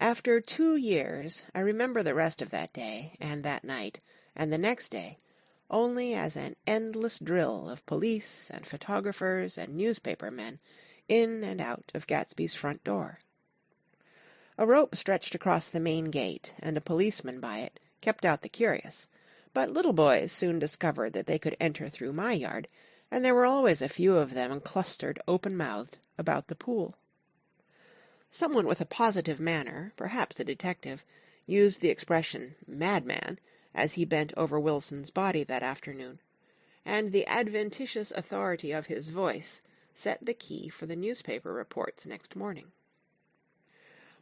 After 2 years, I remember the rest of that day, and that night, and the next day, only as an endless drill of police and photographers and newspaper men in and out of Gatsby's front door. A rope stretched across the main gate, and a policeman by it kept out the curious, but little boys soon discovered that they could enter through my yard, and there were always a few of them clustered open-mouthed about the pool. Someone with a positive manner, perhaps a detective, used the expression "madman" as he bent over Wilson's body that afternoon, and the adventitious authority of his voice set the key for the newspaper reports next morning.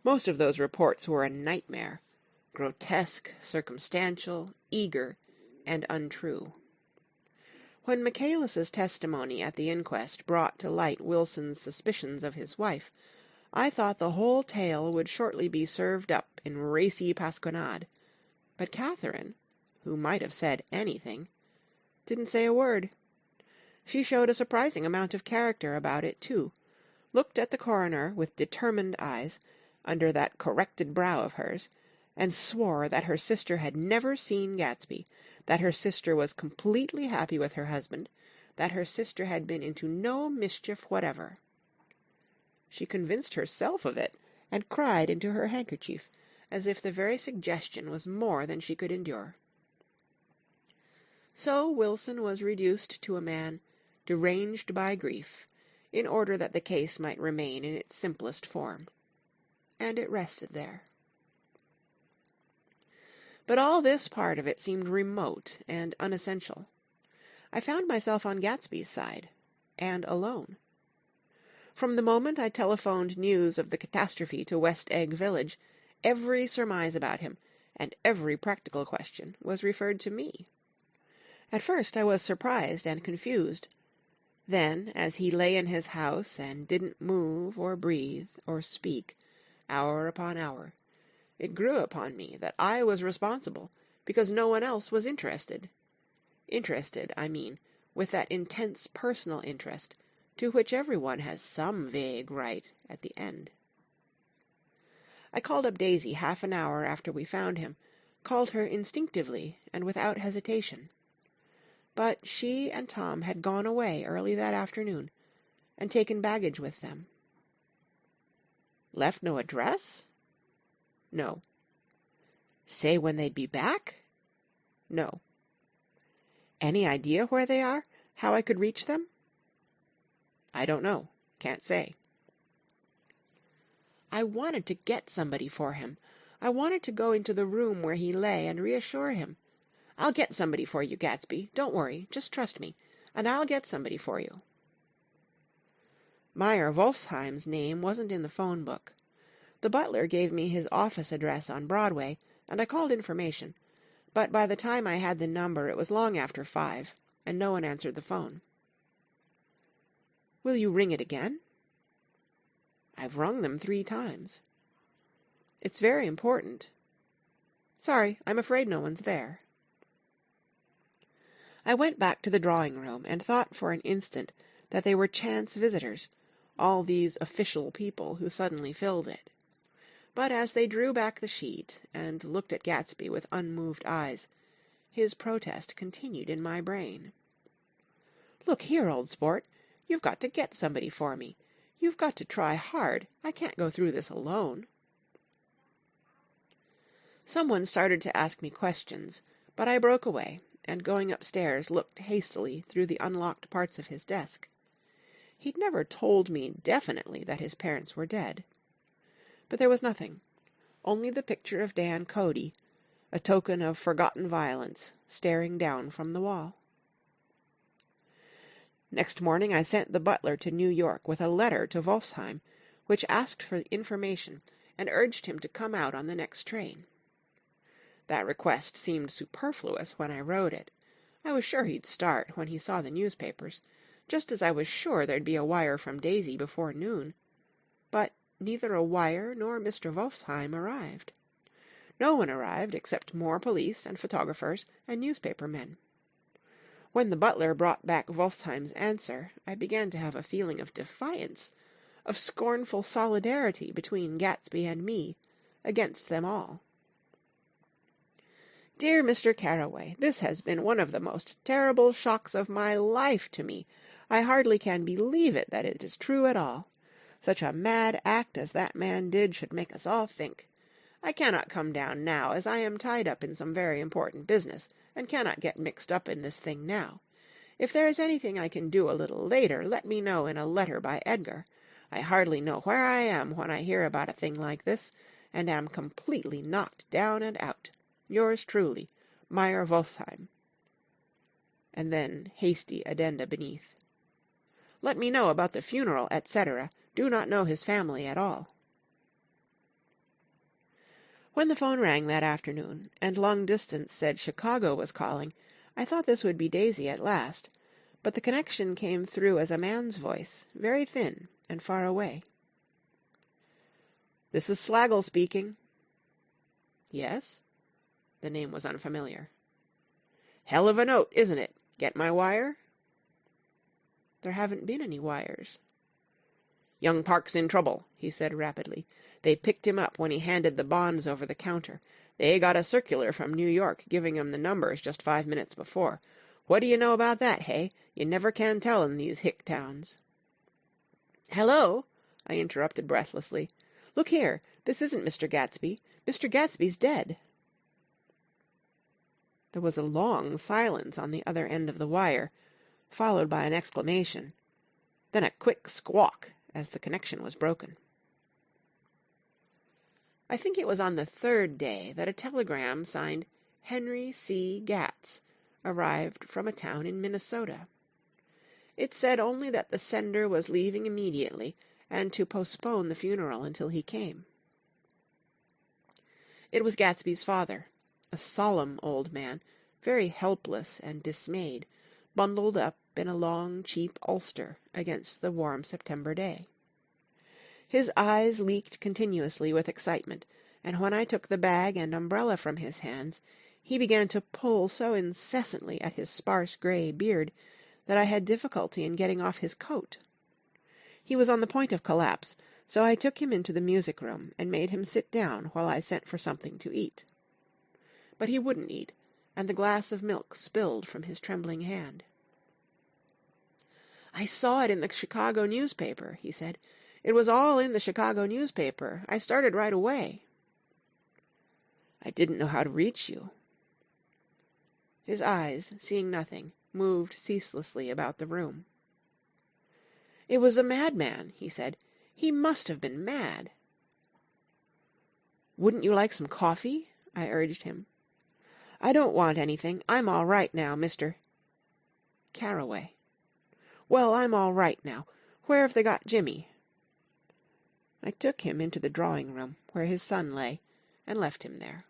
Most of those reports were a nightmare, grotesque, circumstantial, eager, and untrue. When Michaelis's testimony at the inquest brought to light Wilson's suspicions of his wife, I thought the whole tale would shortly be served up in racy pasquinade, but Catherine, who might have said anything, didn't say a word. She showed a surprising amount of character about it, too, looked at the coroner with determined eyes, under that corrected brow of hers, and swore that her sister had never seen Gatsby, that her sister was completely happy with her husband, that her sister had been into no mischief whatever. She convinced herself of it, and cried into her handkerchief, as if the very suggestion was more than she could endure. So Wilson was reduced to a man deranged by grief, in order that the case might remain in its simplest form. And it rested there. But all this part of it seemed remote and unessential. I found myself on Gatsby's side, and alone. From the moment I telephoned news of the catastrophe to West Egg Village, every surmise about him, and every practical question, was referred to me. At first I was surprised and confused. Then, as he lay in his house and didn't move or breathe or speak, hour upon hour, it grew upon me that I was responsible, because no one else was interested. Interested, I mean, with that intense personal interest to which everyone has some vague right at the end. I called up Daisy half an hour after we found him, called her instinctively and without hesitation. But she and Tom had gone away early that afternoon, and taken baggage with them. Left no address? No. Say when they'd be back? No. Any idea where they are? How I could reach them? I don't know. Can't say. I wanted to get somebody for him. I wanted to go into the room where he lay and reassure him. I'll get somebody for you, Gatsby. Don't worry. Just trust me. And I'll get somebody for you. Meyer Wolfsheim's name wasn't in the phone book. The butler gave me his office address on Broadway, and I called information, but by the time I had the number it was long after 5, and no one answered the phone. Will you ring it again? I've rung them 3 times. It's very important. Sorry, I'm afraid no one's there. I went back to the drawing-room and thought for an instant that they were chance visitors, all these official people who suddenly filled it. But as they drew back the sheet and looked at Gatsby with unmoved eyes, his protest continued in my brain. Look here, old sport, you've got to get somebody for me. You've got to try hard. I can't go through this alone. Someone started to ask me questions, but I broke away, and going upstairs looked hastily through the unlocked parts of his desk. He'd never told me definitely that his parents were dead. But there was nothing, only the picture of Dan Cody, a token of forgotten violence, staring down from the wall. Next morning I sent the butler to New York with a letter to Wolfsheim, which asked for information and urged him to come out on the next train. That request seemed superfluous when I wrote it. I was sure he'd start when he saw the newspapers, just as I was sure there'd be a wire from Daisy before noon. But neither a wire nor Mr. Wolfsheim arrived. No one arrived except more police and photographers and newspaper men. When the butler brought back Wolfsheim's answer, I began to have a feeling of defiance, of scornful solidarity between Gatsby and me, against them all. Dear Mr. Carraway, this has been one of the most terrible shocks of my life to me. I hardly can believe it, that it is true at all. Such a mad act as that man did should make us all think. I cannot come down now, as I am tied up in some very important business, and cannot get mixed up in this thing now. If there is anything I can do a little later, let me know in a letter by Edgar. I hardly know where I am when I hear about a thing like this, and am completely knocked down and out. Yours truly, Meyer Wolfsheim. And then hasty addenda beneath. Let me know about the funeral, etc. Do not know his family at all. When the phone rang that afternoon, and long distance said Chicago was calling, I thought this would be Daisy at last, but the connection came through as a man's voice, very thin and far away. "This is Slagle speaking." "Yes?" The name was unfamiliar. "Hell of a note, isn't it? Get my wire?" "There haven't been any wires." "Young Park's in trouble," he said rapidly. "They picked him up when he handed the bonds over the counter. They got a circular from New York giving him the numbers just 5 minutes before. What do you know about that, hey? You never can tell in these hick towns." "Hello," I interrupted breathlessly. "Look here, this isn't Mr. Gatsby. Mr. Gatsby's dead." There was a long silence on the other end of the wire, followed by an exclamation, then a quick squawk as the connection was broken. I think it was on the third day that a telegram signed Henry C. Gatz arrived from a town in Minnesota. It said only that the sender was leaving immediately and to postpone the funeral until he came. It was Gatsby's father, a solemn old man, very helpless and dismayed, bundled up in a long, cheap ulster against the warm September day. His eyes leaked continuously with excitement, and when I took the bag and umbrella from his hands, he began to pull so incessantly at his sparse gray beard that I had difficulty in getting off his coat. He was on the point of collapse, so I took him into the music-room and made him sit down while I sent for something to eat. But he wouldn't eat, and the glass of milk spilled from his trembling hand. "I saw it in the Chicago newspaper," he said. "It was all in the Chicago newspaper. I started right away." "I didn't know how to reach you." His eyes, seeing nothing, moved ceaselessly about the room. "It was a madman," he said. "He must have been mad." "Wouldn't you like some coffee?" I urged him. "I don't want anything. I'm all right now, Mr. Carraway." "Well, I'm all right now. Where have they got Jimmy?" I took him into the drawing-room, where his son lay, and left him there.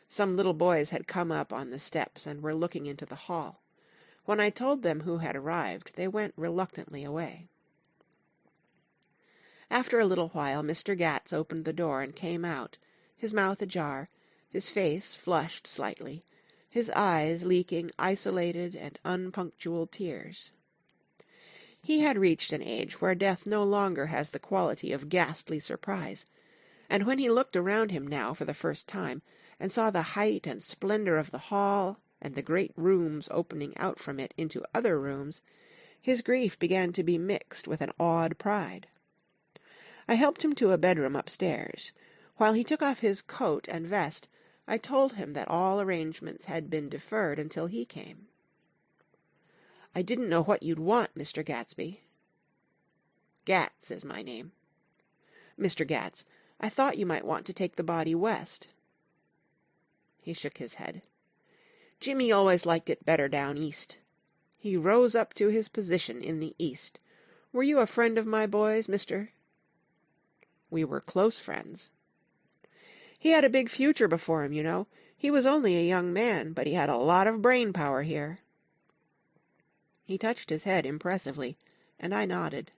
Some little boys had come up on the steps and were looking into the hall. When I told them who had arrived, they went reluctantly away. After a little while, Mr. Gatz opened the door and came out, his mouth ajar, his face flushed slightly, his eyes leaking isolated and unpunctual tears. He had reached an age where death no longer has the quality of ghastly surprise, and when he looked around him now for the first time, and saw the height and splendor of the hall, and the great rooms opening out from it into other rooms, his grief began to be mixed with an awed pride. I helped him to a bedroom upstairs. While he took off his coat and vest, I told him that all arrangements had been deferred until he came. "I didn't know what you'd want, Mr. Gatsby." "Gatz is my name." "Mr. Gatz, I thought you might want to take the body west." He shook his head. "Jimmy always liked it better down east. He rose up to his position in the East. Were you a friend of my boy's, Mr.?" "We were close friends." "He had a big future before him, you know. He was only a young man, but he had a lot of brain power here." He touched his head impressively, and I nodded.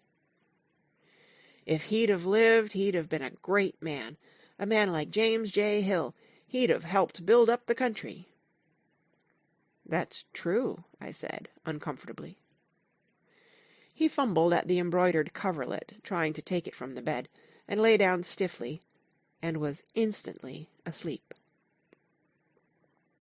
"If he'd have lived, he'd have been a great man. A man like James J. Hill. He'd have helped build up the country." "That's true," I said, uncomfortably. He fumbled at the embroidered coverlet, trying to take it from the bed, and lay down stiffly, and was instantly asleep.